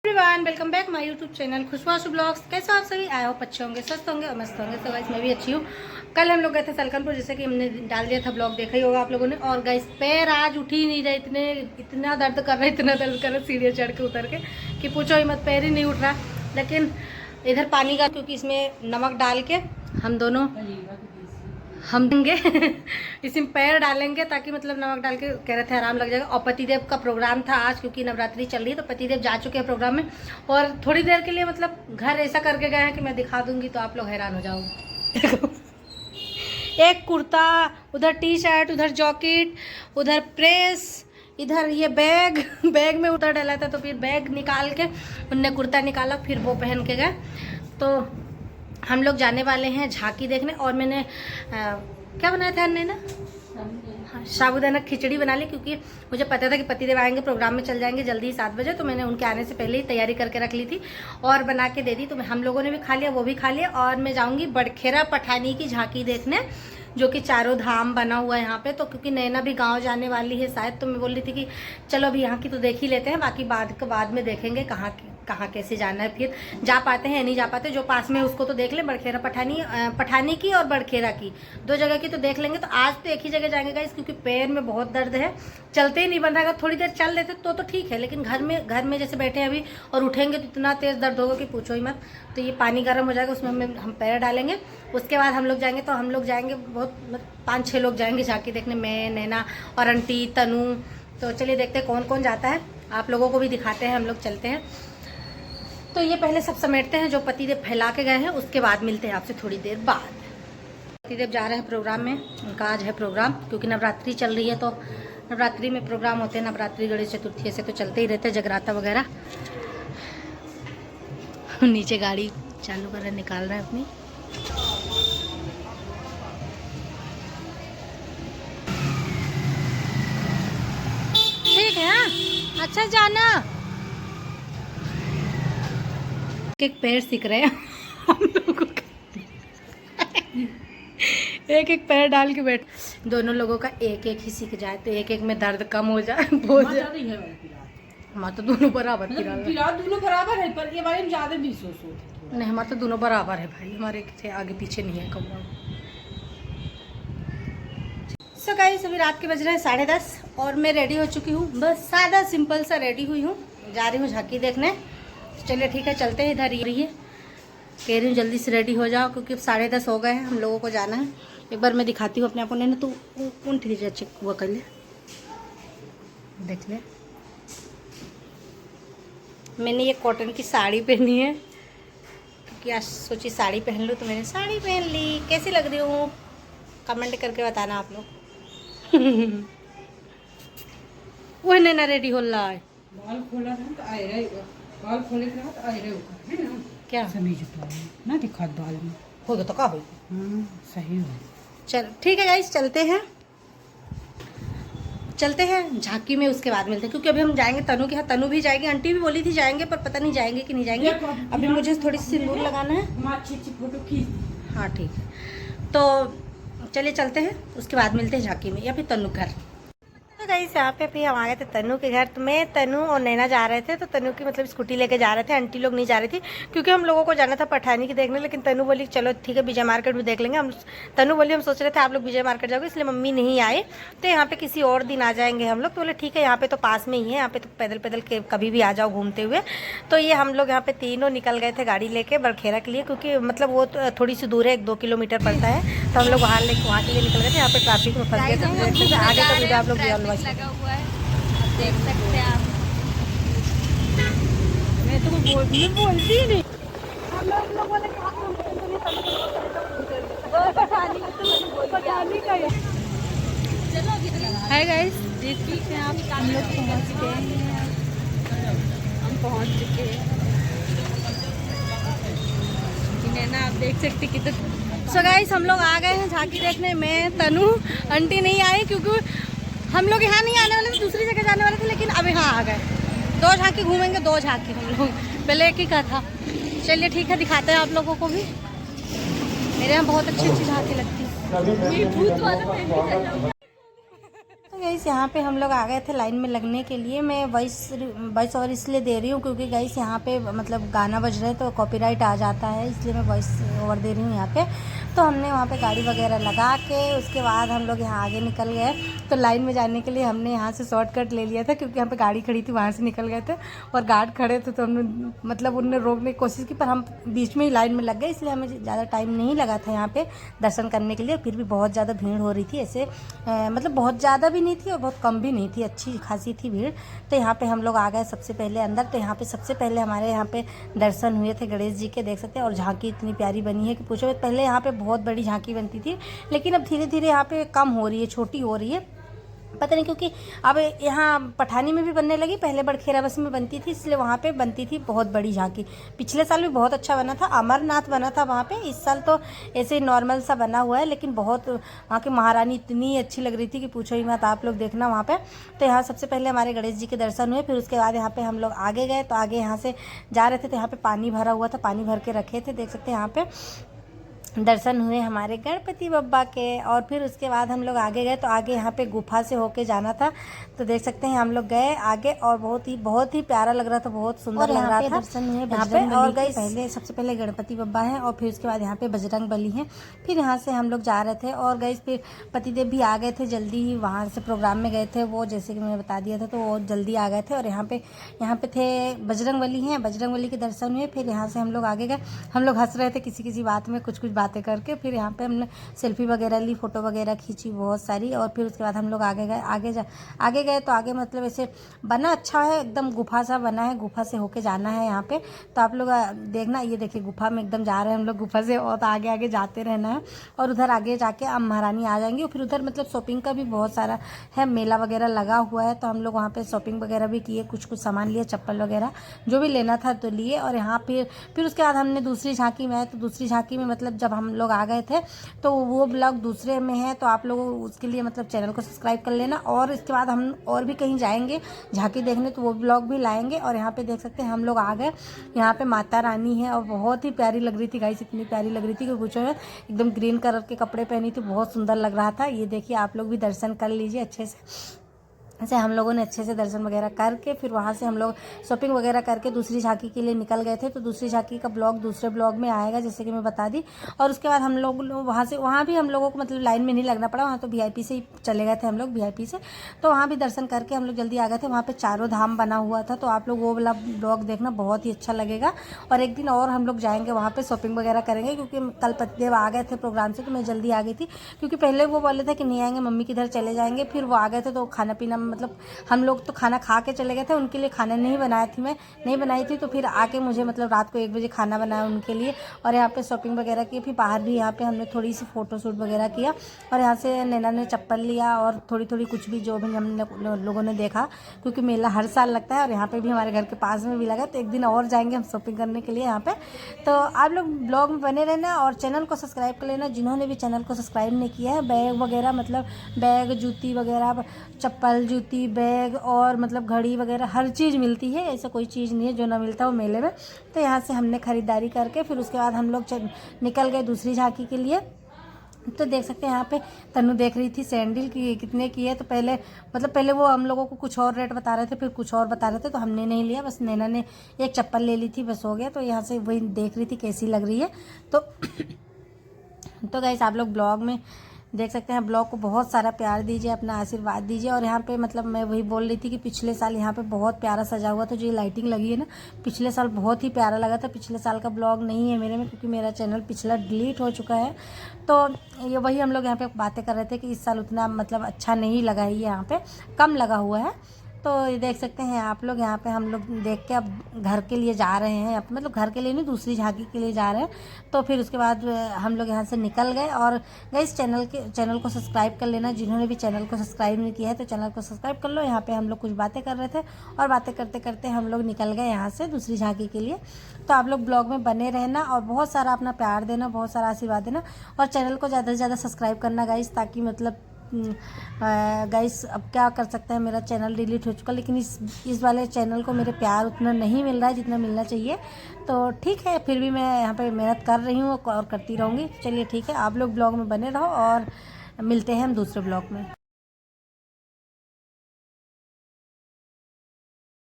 Everyone welcome back my YouTube channel खुशवासु blogs. कैसे आप सभी आए हो, अच्छे होंगे, स्वस्थ होंगे और मस्त होंगे। तो गाइस मैं भी अच्छी हूँ। कल हम लोग गए थे सलकनपुर, जैसे कि हमने डाल दिया था ब्लॉग, देखा ही होगा आप लोगों ने। और गाइस पैर आज उठ ही नहीं रहे, इतना दर्द कर रहा सीढ़ियाँ चढ़ के उतर के कि पूछो ही मत, पैर ही नहीं उठ रहा। लेकिन इधर पानी का, क्योंकि इसमें नमक डाल के हम देंगे इसमें पैर डालेंगे ताकि मतलब नमक डाल के कह रहे थे आराम लग जाएगा। और पतिदेव का प्रोग्राम था आज, क्योंकि नवरात्रि चल रही है, तो पतिदेव जा चुके हैं प्रोग्राम में। और थोड़ी देर के लिए मतलब घर ऐसा करके गए हैं कि मैं दिखा दूंगी तो आप लोग हैरान हो जाओगे। एक कुर्ता, उधर टी शर्ट, उधर जॉकेट, उधर प्रेस, इधर ये बैग में उतर डाला था, तो फिर बैग निकाल के उनने कुर्ता निकाला, फिर वो पहन के गए। तो हम लोग जाने वाले हैं झांकी देखने। और मैंने क्या बनाया था हमने ना, साबूदाना खिचड़ी बना ली, क्योंकि मुझे पता था कि पतिदेव आएंगे, प्रोग्राम में चल जाएंगे जल्दी 7 बजे। तो मैंने उनके आने से पहले ही तैयारी करके रख ली थी और बना के दे दी। तो हम लोगों ने भी खा लिया, वो भी खा लिया। और मैं जाऊंगी बड़खेरा पठानी की झांकी देखने, जो कि चारों धाम बना हुआ है यहाँ पे। तो क्योंकि नैना भी गांव जाने वाली है शायद, तो मैं बोल रही थी कि चलो अभी यहाँ की तो देख ही लेते हैं, बाकी बाद में देखेंगे कहाँ कैसे जाना है, फिर जा पाते हैं नहीं जा पाते। जो पास में उसको तो देख लें, बड़खेरा पठानी की और बड़खेरा की 2 जगह की तो देख लेंगे। तो आज तो एक ही जगह जाएंगे गाइस, क्योंकि पैर में बहुत दर्द है, चलते ही नहीं बन रहा है। थोड़ी देर चल लेते तो ठीक है, लेकिन घर में जैसे बैठे हैं अभी और उठेंगे तो इतना तेज़ दर्द होगा कि पूछो ही मत। तो ये पानी गर्म हो जाएगा, उसमें हम पैर डालेंगे। उसके बाद हम लोग जाएंगे, तो हम लोग जाएंगे बहुत 5-6 लोग जाएंगे झांकी देखने, मैं, नैना और आंटी तनु। तो चलिए देखते हैं कौन कौन जाता है, आप लोगों को भी दिखाते हैं। हम लोग चलते हैं, तो ये पहले सब समेटते हैं जो पतिदेव फैला के गए हैं, उसके बाद मिलते हैं आपसे थोड़ी देर बाद। पतिदेव जा रहे हैं प्रोग्राम में, उनका आज है प्रोग्राम, क्योंकि नवरात्रि चल रही है। तो नवरात्रि में प्रोग्राम होते हैं, नवरात्रि गणेश चतुर्थी से तो चलते ही रहते हैं, जगराता वगैरह। नीचे गाड़ी चालू कर निकाल रहे हैं अपनी। ठीक है, अच्छा जाना। एक पैर सीख रहे हैं हम लोगों का, एक पैर डाल के बैठ। दोनों लोगों का एक ही सीख जाए तो एक में दर्द कम हो जाए। बहुत हमारा तो दोनों बराबर दोनों बराबर है, पर ये बारे में ज्यादा भी सोच नहीं, हमारा तो दोनों बराबर है भाई, हमारे किसी आगे पीछे नहीं है कौवा। सो गाइस अभी रात के बज रहे हैं 10:30 और मैं रेडी हो चुकी हूँ, बस सादा सिंपल सा रेडी हुई हूँ, जा रही हूँ झांकी देखने। चलिए ठीक है, चलते हैं। इधर ही है, कह रही हूँ जल्दी से रेडी हो जाओ, क्योंकि अब 10:30 हो गए हैं, हम लोगों को जाना है। एक बार मैं दिखाती हूँ अपने आप को। नहीं तो कौन ठीक है, चेक वो कर ले, देख ले। मैंने ये कॉटन की साड़ी पहनी है, क्योंकि आज सोची साड़ी पहन लूँ, तो मैंने साड़ी पहन ली। कैसी लग रही हूँ कमेंट करके बताना आप लोग। वो नहीं ना रेडी हो रहा है, बाल खोला था तो आए रहेगा, बाल खोले के बाद आए रहेगा, है ना? क्या समीज तो ना दिखा बाल में होगा तो का हो। सही हो। चल ठीक है गाइस, चलते हैं झांकी में, उसके बाद मिलते हैं। क्योंकि अभी हम जाएंगे तनु के यहाँ, तनु भी जाएगी, आंटी भी बोली थी जाएंगे, पर पता नहीं जाएंगे कि नहीं जाएंगे। अभी मुझे थोड़ी सी सिंदूर लगाना है। अच्छी फोटो खींच। हाँ ठीक है, तो चलिए चलते हैं, उसके बाद मिलते हैं झांकी में या फिर तनु घर। तो गाइस यहाँ पे भी हम आ गए थे तनु के घर। तो मैं, तनु और नैना जा रहे थे, तो तनु की मतलब स्कूटी लेके जा रहे थे, आंटी लोग नहीं जा रही थी, क्योंकि हम लोगों को जाना था पठानी की देखने। लेकिन तनु बोली चलो ठीक है विजय मार्केट में देख लेंगे। तनु बोली हम सोच रहे थे आप लोग विजय मार्केट जाओगे, इसलिए मम्मी नहीं आए, तो यहाँ पे किसी और दिन आ जाएंगे हम लोग। तो बोले ठीक है, यहाँ पे तो पास में ही है, यहाँ पे तो पैदल कभी भी आ जाओ घूमते हुए। तो ये हम लोग यहाँ पे तीनों निकल गए थे गाड़ी लेके बड़खेरा के लिए, क्योंकि मतलब वो थोड़ी सी दूर है, 1-2 किलोमीटर पड़ता है। तो हम लोग वहाँ के लिए निकल गए थे। यहाँ पे ट्रैफिक में फंस गए थे, आगे का वीडियो आप लोग लगा हुआ है, आप देख सकते हैं। आप मैं तो बोलती नहीं। हाय गाइस, ठीक है, आप हम लोग पहुँच गए हैं, हम पहुँच चुके हैं। नैना आप देख सकते कि तो सो गाइस हम लोग आ गए हैं झांकी देखने। मैं, तनु, आंटी नहीं आई, क्योंकि हम लोग यहाँ नहीं आने वाले थे, दूसरी जगह जाने वाले थे, लेकिन अब यहाँ आ गए। 2 झांकी घूमेंगे, 2 झांकी हम लोग, पहले एक ही का था। चलिए ठीक है, दिखाते हैं आप लोगों को भी। मेरे यहाँ बहुत अच्छी झांकी लगती है। तो गाइस यहाँ पे हम लोग आ गए थे लाइन में लगने के लिए। मैं वॉइस ओवर इसलिए दे रही हूँ क्योंकि गाइस यहाँ पे मतलब गाना बज रहा है तो कॉपीराइट आ जाता है, इसलिए मैं वॉइस ओवर दे रही हूँ यहाँ पे। तो हमने वहाँ पे गाड़ी वगैरह लगा के उसके बाद हम लोग यहाँ आगे निकल गए। तो लाइन में जाने के लिए हमने यहाँ से शॉर्टकट ले लिया था क्योंकि यहाँ पे गाड़ी खड़ी थी, वहाँ से निकल गए थे और गार्ड खड़े थे तो हमने मतलब उनने रोकने की कोशिश की पर हम बीच में ही लाइन में लग गए, इसलिए हमें ज़्यादा टाइम नहीं लगा था यहाँ पे दर्शन करने के लिए। फिर भी बहुत ज़्यादा भीड़ हो रही थी, ऐसे मतलब बहुत ज़्यादा भी नहीं थी और बहुत कम भी नहीं थी, अच्छी खासी थी भीड़। तो यहाँ पे हम लोग आ गए सबसे पहले अंदर। तो यहाँ पे सबसे पहले हमारे यहाँ पे दर्शन हुए थे गणेश जी के, देख सकते हैं। और झांकी इतनी प्यारी बनी है कि पूछो, पहले यहाँ पे बहुत बड़ी झांकी बनती थी लेकिन अब धीरे धीरे यहाँ पे कम हो रही है, छोटी हो रही है, पता नहीं क्योंकि अब यहाँ पठानी में भी बनने लगी। पहले बड़खेरा बस में बनती थी इसलिए वहाँ पे बनती थी बहुत बड़ी झांकी। पिछले साल भी बहुत अच्छा बना था, अमरनाथ बना था वहाँ पे। इस साल तो ऐसे नॉर्मल सा बना हुआ है लेकिन बहुत वहाँ की महारानी इतनी अच्छी लग रही थी कि पूछो ही मत, आप लोग देखना वहाँ पे। तो यहाँ सबसे पहले हमारे गणेश जी के दर्शन हुए, फिर उसके बाद यहाँ पे हम लोग आगे गए। तो आगे यहाँ से जा रहे थे तो यहाँ पे पानी भरा हुआ था, पानी भर के रखे थे, देख सकते हैं। यहाँ पे दर्शन हुए हमारे गणपति बप्पा के। और फिर उसके बाद हम लोग आगे गए तो आगे यहाँ पे गुफा से होके जाना था। तो देख सकते हैं हम लोग गए आगे और बहुत ही प्यारा लग रहा था, बहुत सुंदर लग रहा था। दर्शन हुए यहाँ पे और गए पहले सबसे पहले गणपति बप्पा हैं और फिर उसके बाद यहाँ पे बजरंग बली हैं। फिर यहाँ से हम लोग जा रहे थे और गए फिर पतिदेव भी आ गए थे जल्दी ही, वहाँ से प्रोग्राम में गए थे वो, जैसे कि मैंने बता दिया था। तो वो जल्दी आ गए थे और यहाँ पे थे बजरंग बली हैं, बजरंग बली के दर्शन हुए। फिर यहाँ से हम लोग आगे गए, हम लोग हंस रहे थे किसी बात में, कुछ बातें करके। फिर यहाँ पे हमने सेल्फी वगैरह ली, फोटो वगैरह खींची बहुत सारी। और फिर उसके बाद हम लोग आगे गए तो आगे मतलब ऐसे बना अच्छा है, एकदम गुफा सा बना है, गुफा से होके जाना है यहाँ पे। तो आप लोग देखना, ये देखिए गुफा में एकदम जा रहे हैं हम लोग गुफा से, और आगे जाते रहना है। और उधर आगे जाके अब महारानी आ जाएंगी। और फिर उधर मतलब शॉपिंग का भी बहुत सारा है, मेला वगैरह लगा हुआ है। तो हम लोग वहाँ पे शॉपिंग वगैरह भी किए, कुछ सामान लिए, चप्पल वगैरह जो भी लेना था तो लिए। और यहाँ फिर उसके बाद हमने दूसरी झांकी में आए। तो दूसरी झांकी में मतलब जब हम लोग आ गए थे तो वो ब्लॉग दूसरे में है, तो आप लोग उसके लिए मतलब चैनल को सब्सक्राइब कर लेना। और इसके बाद हम और भी कहीं जाएंगे झांकी देखने, तो वो ब्लॉग भी लाएंगे। और यहाँ पे देख सकते हैं हम लोग आ गए, यहाँ पे माता रानी है और बहुत ही प्यारी लग रही थी गाइस, इतनी प्यारी लग रही थी कि पूछो है। एकदम ग्रीन कलर के कपड़े पहनी थी, बहुत सुंदर लग रहा था। ये देखिए आप लोग भी दर्शन कर लीजिए अच्छे से। ऐसे हम लोगों ने अच्छे से दर्शन वगैरह करके फिर वहाँ से हम लोग शॉपिंग वगैरह करके दूसरी झांकी के लिए निकल गए थे। तो दूसरी झांकी का ब्लॉग दूसरे ब्लॉग में आएगा, जैसे कि मैं बता दी। और उसके बाद हम लोग वहाँ भी हम लोगों को मतलब लाइन में नहीं लगना पड़ा, वहाँ तो VIP से ही चले गए थे हम लोग, VIP से। तो वहाँ भी दर्शन करके हम लोग जल्दी आ गए थे। वहाँ पर चारों धाम बना हुआ था, तो आप लोग वो वाला ब्लॉग देखना, बहुत ही अच्छा लगेगा। और एक दिन और हम लोग जाएंगे वहाँ पर, शॉपिंग वगैरह करेंगे, क्योंकि कल पतिदेव आ गए थे प्रोग्राम से, तो मैं जल्दी आ गई थी। क्योंकि पहले वो बोले थे कि नहीं आएंगे, मम्मी किधर चले जाएंगे। फिर वो आ गए थे तो खाना पीना मतलब हम लोग तो खाना खा के चले गए थे, उनके लिए खाना नहीं बनाई थी। तो फिर आके मुझे मतलब रात को 1 बजे खाना बनाया उनके लिए। और यहाँ पे शॉपिंग वगैरह की, फिर बाहर भी यहाँ पे हमने थोड़ी सी फ़ोटो शूट वगैरह किया। और यहाँ से नैना ने चप्पल लिया और थोड़ी कुछ भी जो भी हम लोगों ने देखा, क्योंकि मेला हर साल लगता है और यहाँ पे भी हमारे घर के पास में भी लगा। तो एक दिन और जाएंगे हम शॉपिंग करने के लिए यहाँ पे। तो आप लोग ब्लॉग में बने रहना और चैनल को सब्सक्राइब कर लेना, जिन्होंने भी चैनल को सब्सक्राइब नहीं किया है। बैग वगैरह मतलब बैग, जूती वगैरह, चप्पल, जूती, बैग और मतलब घड़ी वगैरह हर चीज़ मिलती है, ऐसा कोई चीज़ नहीं है जो ना मिलता हो मेले में। तो यहाँ से हमने ख़रीदारी करके फिर उसके बाद हम लोग निकल गए दूसरी झांकी के लिए। तो देख सकते हैं यहाँ पे तनु देख रही थी सैंडल की कितने की है। तो पहले वो हम लोगों को कुछ और रेट बता रहे थे, फिर कुछ और बता रहे थे, तो हमने नहीं लिया, बस नैना ने एक चप्पल ले ली थी, बस हो गया। तो यहाँ से वही देख रही थी कैसी लग रही है। तो गाइस आप लोग ब्लॉग में देख सकते हैं, ब्लॉग को बहुत सारा प्यार दीजिए, अपना आशीर्वाद दीजिए। और यहाँ पे मतलब मैं वही बोल रही थी कि पिछले साल यहाँ पे बहुत प्यारा सजा हुआ था, जो ये लाइटिंग लगी है ना, पिछले साल बहुत ही प्यारा लगा था। पिछले साल का ब्लॉग नहीं है मेरे में, क्योंकि मेरा चैनल पिछला डिलीट हो चुका है। तो ये वही हम लोग यहाँ पे बातें कर रहे थे कि इस साल उतना मतलब अच्छा नहीं लगा है, यहाँ पे कम लगा हुआ है। तो ये देख सकते हैं आप लोग, यहाँ पे हम लोग देख के अब घर के लिए जा रहे हैं, मतलब घर के लिए नहीं, दूसरी झांकी के लिए जा रहे हैं। तो फिर उसके बाद हम लोग यहाँ से निकल गए। और गाइस चैनल को सब्सक्राइब कर लेना, जिन्होंने भी चैनल को सब्सक्राइब नहीं किया है तो चैनल को सब्सक्राइब कर लो। यहाँ पे हम लोग कुछ बातें कर रहे थे और बातें करते करते हम लोग निकल गए यहाँ से दूसरी झांकी के लिए। तो आप लोग ब्लॉग में बने रहना और बहुत सारा अपना प्यार देना, बहुत सारा आशीर्वाद देना और चैनल को ज़्यादा से ज़्यादा सब्सक्राइब करना गाइस, ताकि मतलब गाइस अब क्या कर सकते हैं, मेरा चैनल डिलीट हो चुका, लेकिन इस वाले चैनल को मेरे प्यार उतना नहीं मिल रहा है जितना मिलना चाहिए। तो ठीक है, फिर भी मैं यहाँ पे मेहनत कर रही हूँ और करती रहूँगी। चलिए ठीक है, आप लोग ब्लॉग में बने रहो और मिलते हैं हम दूसरे ब्लॉग में।